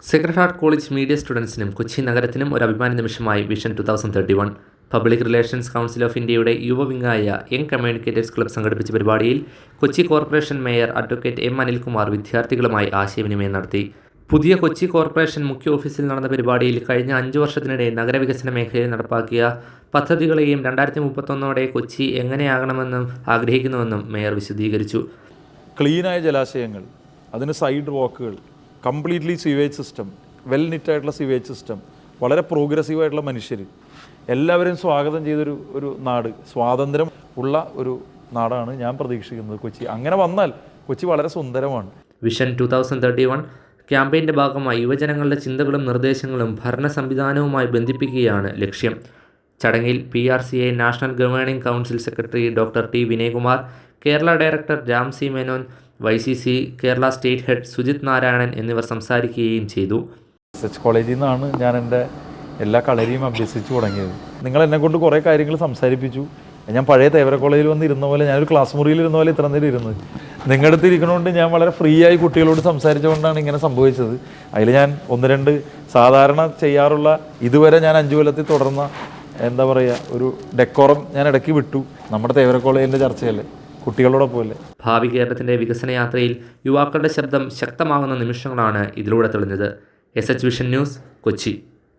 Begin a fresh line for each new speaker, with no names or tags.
Sacred Heart College media സ്റ്റുഡൻസിനും കൊച്ചി നഗരത്തിനും ഒരു അഭിമാന നിമിഷമായി vision 2031. Public Relations Council of ഇന്ത്യയുടെ യുവവിംഗായ യങ് കമ്മ്യൂണിക്കേറ്റേഴ്സ് ക്ലബ്ബ് സംഘടിപ്പിച്ച പരിപാടിയിൽ Kochi corporation mayor advocate M Anilkumar വിദ്യാർത്ഥികളുമായി ആശയവിനിമയം നടത്തി. പുതിയ കൊച്ചി കോർപ്പറേഷൻ മുഖ്യ ഓഫീസിൽ നടന്ന പരിപാടിയിൽ കഴിഞ്ഞ 5 വർഷത്തിനിടെ നഗരവികസന മേഖലയിൽ നടപ്പാക്കിയ പദ്ധതികളെയും 2031 കൊച്ചി എങ്ങനെയാകണമെന്നും ആഗ്രഹിക്കുന്നുവെന്നും മേയർ വിശദീകരിച്ചു.
ക്ലീനായ ജലാശയങ്ങൾ, അതിന് സൈഡ് വാക്കുകൾ, കംപ്ലീറ്റ്ലി സിവേജ് സിസ്റ്റം, വെൽ നിറ്റായിട്ടുള്ള സിവേജ് സിസ്റ്റം, വളരെ പ്രോഗ്രസീവായിട്ടുള്ള മനുഷ്യർ, എല്ലാവരെയും സ്വാഗതം ചെയ്തൊരു നാട്, സ്വാതന്ത്ര്യം ഉള്ള ഒരു നാടാണ് ഞാൻ പ്രതീക്ഷിക്കുന്നത് കൊച്ചി. അങ്ങനെ വന്നാൽ കൊച്ചി വളരെ സുന്ദരമാണ്.
വിഷൻ 2031 ക്യാമ്പയിൻ്റെ ഭാഗമായി യുവജനങ്ങളുടെ ചിന്തകളും നിർദ്ദേശങ്ങളും ഭരണ സംവിധാനവുമായി ബന്ധിപ്പിക്കുകയാണ് ലക്ഷ്യം. ചടങ്ങിൽ PRCA national governing council secretary doctor T Vinayakumar, Kerala director Ramsi Menon, YCC Kerala state head Sujith Narayanan എന്നിവർ സംസാരിക്കുകയും ചെയ്തു.
കോളേജിൽ നിന്നാണ് ഞാൻ എൻ്റെ എല്ലാ കളരിയും അഭ്യസിച്ചു തുടങ്ങിയത്. നിങ്ങൾ എന്നെക്കൊണ്ട് കുറേ കാര്യങ്ങൾ സംസാരിപ്പിച്ചു. ഞാൻ പഴയ തേവര കോളേജിൽ വന്ന് ഇരുന്ന പോലെ, ഞാനൊരു ക്ലാസ് മുറിയിൽ ഇരുന്ന പോലെ ഇത്ര നേരം ഇരുന്നത്. നിങ്ങളുടെ അടുത്ത് ഇരിക്കണോണ്ട് ഞാൻ വളരെ ഫ്രീ ആയി കുട്ടികളോട് സംസാരിച്ചുകൊണ്ടാണ് ഇങ്ങനെ സംഭവിച്ചത്. അതിൽ ഞാൻ 1-2 സാധാരണ ചെയ്യാറുള്ള, ഇതുവരെ ഞാൻ 5 കൊല്ലത്തിൽ തുടർന്ന എന്താ പറയുക, ഒരു ഡെക്കോറം ഞാൻ ഇടയ്ക്ക് വിട്ടു. നമ്മുടെ തേവര കോളേജിൻ്റെ ചർച്ചയല്ലേ, കുട്ടികളോടൊപ്പം അല്ലേ.
ഭാവി കേരളത്തിൻ്റെ വികസന യാത്രയിൽ യുവാക്കളുടെ ശബ്ദം ശക്തമാകുന്ന നിമിഷങ്ങളാണ് ഇതിലൂടെ തെളിഞ്ഞത്. SH vision news, Kochi.